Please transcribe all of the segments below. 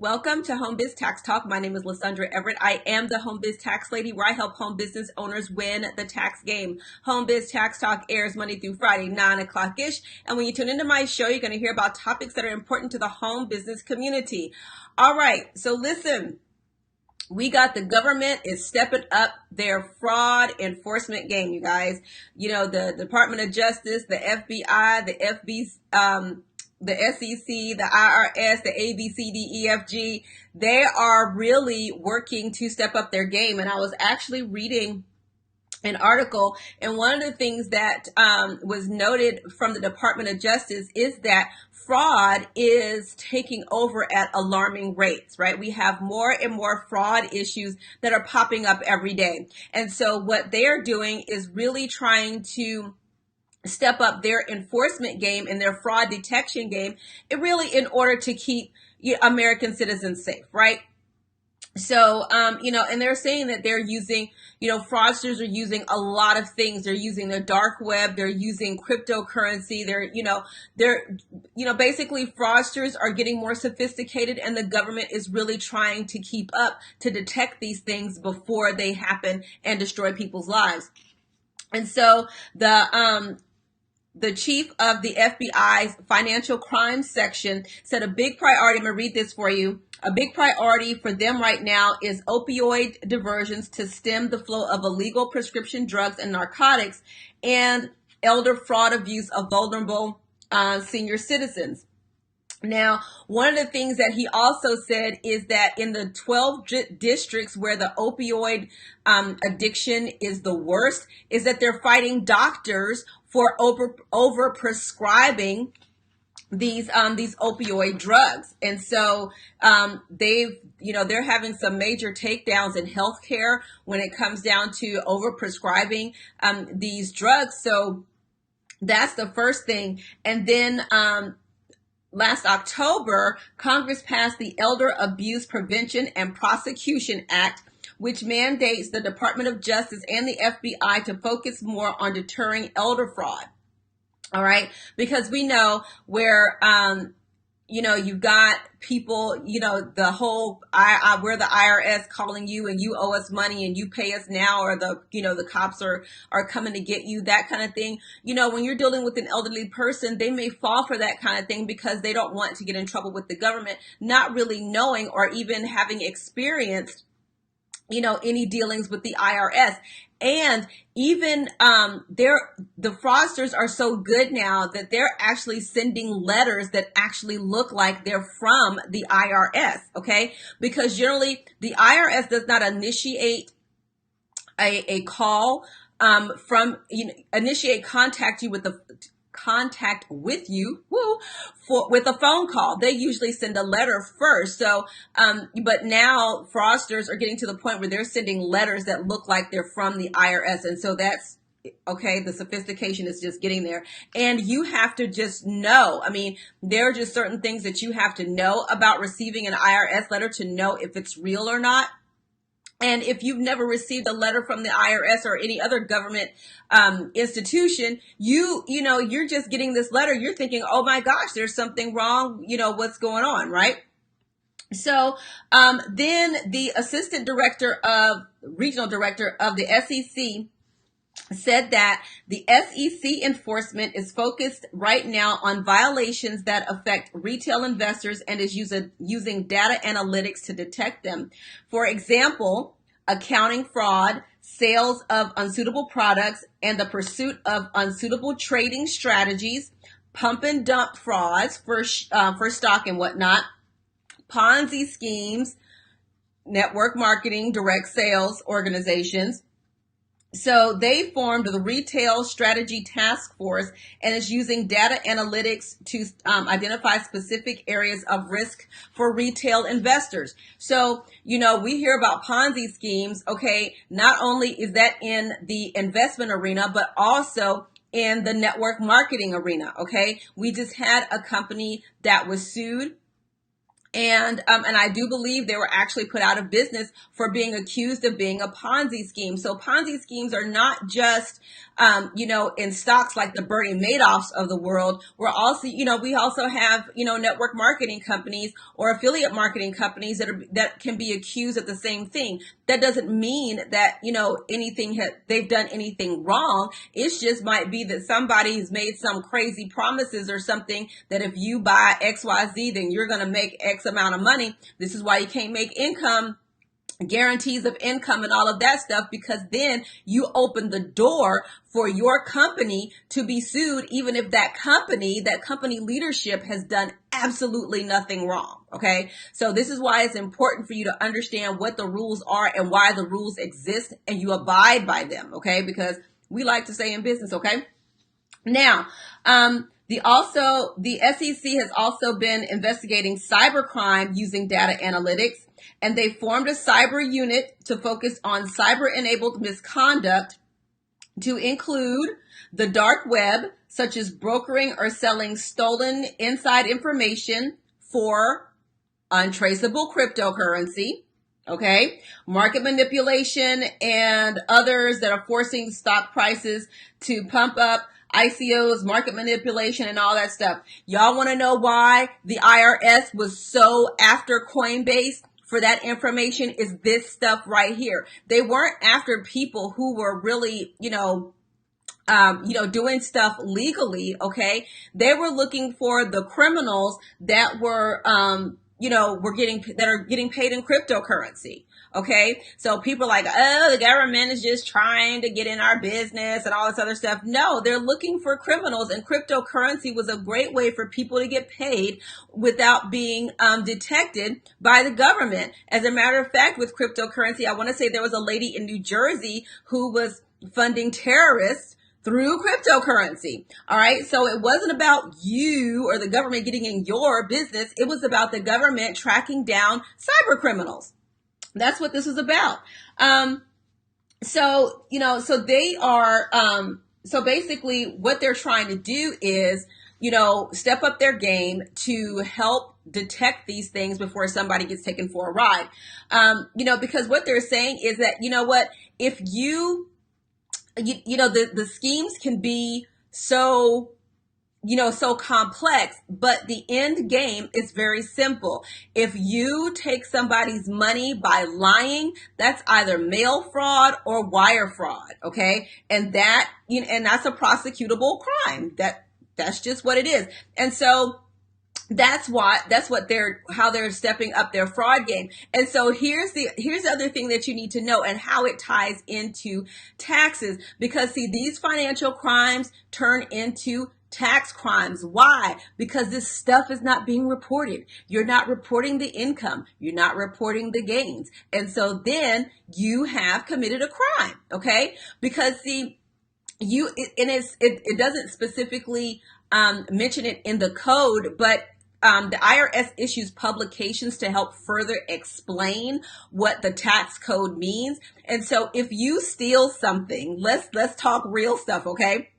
Welcome to Home Biz Tax Talk. My name is Lysandra Everett. I am the Home Biz Tax Lady, where I help home business owners win the tax game. Home Biz Tax Talk airs Monday through Friday, 9 o'clock-ish. And when you tune into my show, you're going to hear about topics that are important to the home business community. All right, so listen. We got the government is stepping up their fraud enforcement game, you guys. You know, the Department of Justice, the FBI, the SEC, the IRS, the ABCDEFG, they are really working to step up their game. And I was actually reading an article, and one of the things that was noted from the Department of Justice is that fraud is taking over at alarming rates, right? We have more and more fraud issues that are popping up every day. And so what they're doing is really trying to step up their enforcement game and their fraud detection game, in order to keep American citizens safe, right? So, and they're saying that they're using, fraudsters are using a lot of things. They're using the dark web. They're using cryptocurrency. Basically fraudsters are getting more sophisticated, and the government is really trying to keep up to detect these things before they happen and destroy people's lives. And so the chief of the FBI's financial crimes section said a big priority, I'm going to read this for you. A big priority for them right now is opioid diversions to stem the flow of illegal prescription drugs and narcotics, and elder fraud abuse of vulnerable senior citizens. Now, one of the things that he also said is that in the 12 districts where the opioid addiction is the worst, is that they're fighting doctors for over prescribing these opioid drugs. And so they're having some major takedowns in healthcare when it comes down to over prescribing these drugs. So that's the first thing. And then last October, Congress passed the Elder Abuse Prevention and Prosecution Act, which mandates the Department of Justice and the FBI to focus more on deterring elder fraud. All right, because we know where, you've got people, the whole, we're the IRS calling you and you owe us money and you pay us now, or the cops are coming to get you, that kind of thing. When you're dealing with an elderly person, they may fall for that kind of thing because they don't want to get in trouble with the government, not really knowing or even having experienced any dealings with the IRS. And even the fraudsters are so good now that they're actually sending letters that actually look like they're from the IRS, okay? Because generally the IRS does not initiate a call initiate contact with you with a phone call. They usually send a letter first. So, but now fraudsters are getting to the point where they're sending letters that look like they're from the IRS. And so that's okay. The sophistication is just getting there, and you have to just know. There are just certain things that you have to know about receiving an IRS letter to know if it's real or not. And if you've never received a letter from the IRS or any other government institution, you're just getting this letter. You're thinking, oh my gosh, there's something wrong. What's going on, right? So then the regional director of the SEC said that the SEC enforcement is focused right now on violations that affect retail investors and is using data analytics to detect them. For example, accounting fraud, sales of unsuitable products, and the pursuit of unsuitable trading strategies, pump and dump frauds for stock and whatnot, Ponzi schemes, network marketing, direct sales organizations. So they formed the Retail Strategy Task Force and is using data analytics to identify specific areas of risk for retail investors. So, we hear about Ponzi schemes. Okay, not only is that in the investment arena, but also in the network marketing arena. Okay, we just had a company that was sued And I do believe they were actually put out of business for being accused of being a Ponzi scheme. So Ponzi schemes are not just, in stocks like the Bernie Madoffs of the world. We're also, we also have, network marketing companies or affiliate marketing companies that can be accused of the same thing. That doesn't mean that, they've done anything wrong. It just might be that somebody's made some crazy promises or something that if you buy XYZ, then you're going to make X amount of money. This is why you can't make guarantees of income and all of that stuff, because then you open the door for your company to be sued, even if that company leadership has done absolutely nothing wrong. Okay. So this is why it's important for you to understand what the rules are and why the rules exist, and you abide by them. Okay. Because we like to say in business. Okay. Now, the SEC has also been investigating cybercrime using data analytics, and they formed a cyber unit to focus on cyber-enabled misconduct to include the dark web, such as brokering or selling stolen inside information for untraceable cryptocurrency, okay, market manipulation, and others that are forcing stock prices to pump up, ICOs, market manipulation, and all that stuff. Y'all want to know why the IRS was so after Coinbase for that information? Is this stuff right here. They weren't after people who were really, doing stuff legally. Okay. They were looking for the criminals that were, that are getting paid in cryptocurrency. Okay. So people are like, oh, the government is just trying to get in our business and all this other stuff. No, they're looking for criminals, and cryptocurrency was a great way for people to get paid without being detected by the government. As a matter of fact, with cryptocurrency, I want to say there was a lady in New Jersey who was funding terrorists through cryptocurrency. All right. So it wasn't about you or the government getting in your business. It was about the government tracking down cyber criminals. That's what this is about. So they are, so basically what they're trying to do is, step up their game to help detect these things before somebody gets taken for a ride. Because what they're saying is that, if the schemes can be so complex, but the end game is very simple. If you take somebody's money by lying, that's either mail fraud or wire fraud. Okay. And that's a prosecutable crime. That's just what it is. And so that's how they're stepping up their fraud game. And so here's the other thing that you need to know, and how it ties into taxes, because see, these financial crimes turn into tax crimes. Why? Because this stuff is not being reported. You're not reporting the income. You're not reporting the gains. And so then you have committed a crime. Okay. Because see, it doesn't specifically mention it in the code, but the IRS issues publications to help further explain what the tax code means. And so if you steal something, let's talk real stuff. Okay.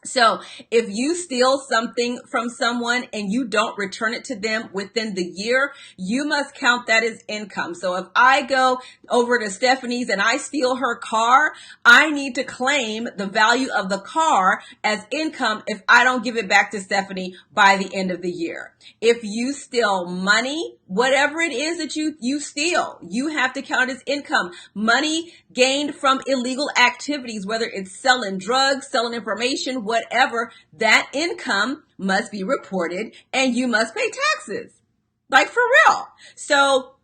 So if you steal something from someone and you don't return it to them within the year, you must count that as income. So if I go over to Stephanie's and I steal her car, I need to claim the value of the car as income if I don't give it back to Stephanie by the end of the year. If you steal money, whatever it is that you steal, you have to count as income. Money gained from illegal activities, whether it's selling drugs, selling information, whatever, that income must be reported and you must pay taxes. Like for real. So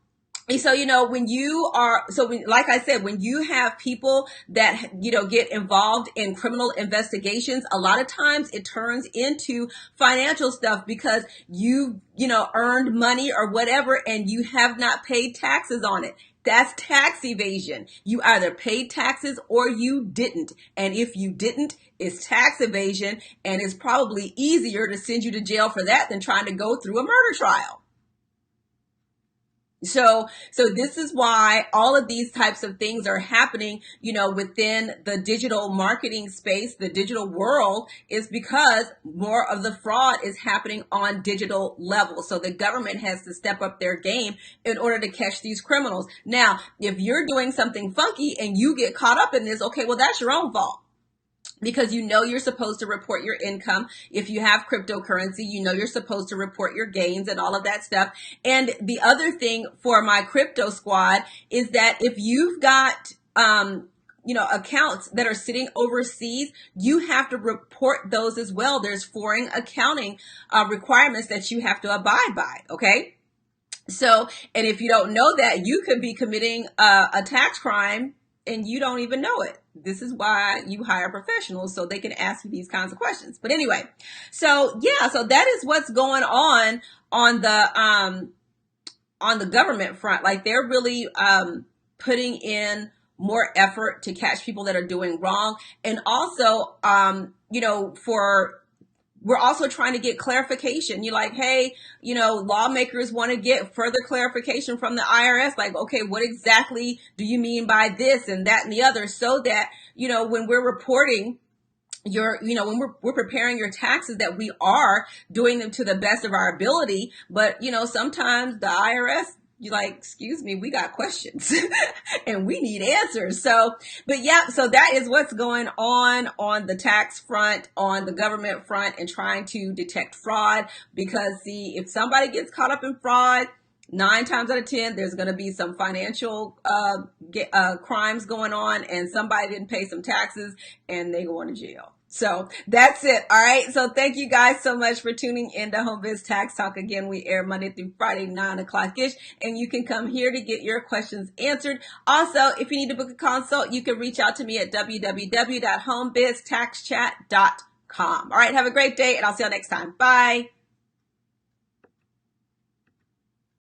when like I said, when you have people that, get involved in criminal investigations, a lot of times it turns into financial stuff because you earned money or whatever and you have not paid taxes on it. That's tax evasion. You either paid taxes or you didn't. And if you didn't, it's tax evasion, and it's probably easier to send you to jail for that than trying to go through a murder trial. So this is why all of these types of things are happening, within the digital marketing space, the digital world, is because more of the fraud is happening on digital level. So the government has to step up their game in order to catch these criminals. Now, if you're doing something funky and you get caught up in this, okay, well, that's your own fault. Because you're supposed to report your income. If you have cryptocurrency, you're supposed to report your gains and all of that stuff. And the other thing for my crypto squad is that if you've got, accounts that are sitting overseas, you have to report those as well. There's foreign accounting requirements that you have to abide by. Okay. So, and if you don't know that, you could be committing a tax crime and you don't even know it. This is why you hire professionals, so they can ask you these kinds of questions. But anyway, so that is what's going on the government front. Like, they're really putting in more effort to catch people that are doing wrong. And also, we're also trying to get clarification. You're like, hey, lawmakers want to get further clarification from the IRS. Like, okay, what exactly do you mean by this and that and the other? So that, when we're reporting when we're preparing your taxes, that we are doing them to the best of our ability. But, sometimes the IRS, you're like, excuse me, we got questions and we need answers. So that is what's going on the tax front, on the government front, and trying to detect fraud. Because see, if somebody gets caught up in fraud, 9 times out of 10, there's going to be some financial crimes going on, and somebody didn't pay some taxes and they go into jail. So that's it. All right. So thank you guys so much for tuning in to Home Biz Tax Talk. Again, we air Monday through Friday, 9 o'clock-ish, and you can come here to get your questions answered. Also, if you need to book a consult, you can reach out to me at www.homebiztaxchat.com. All right. Have a great day, and I'll see you next time. Bye.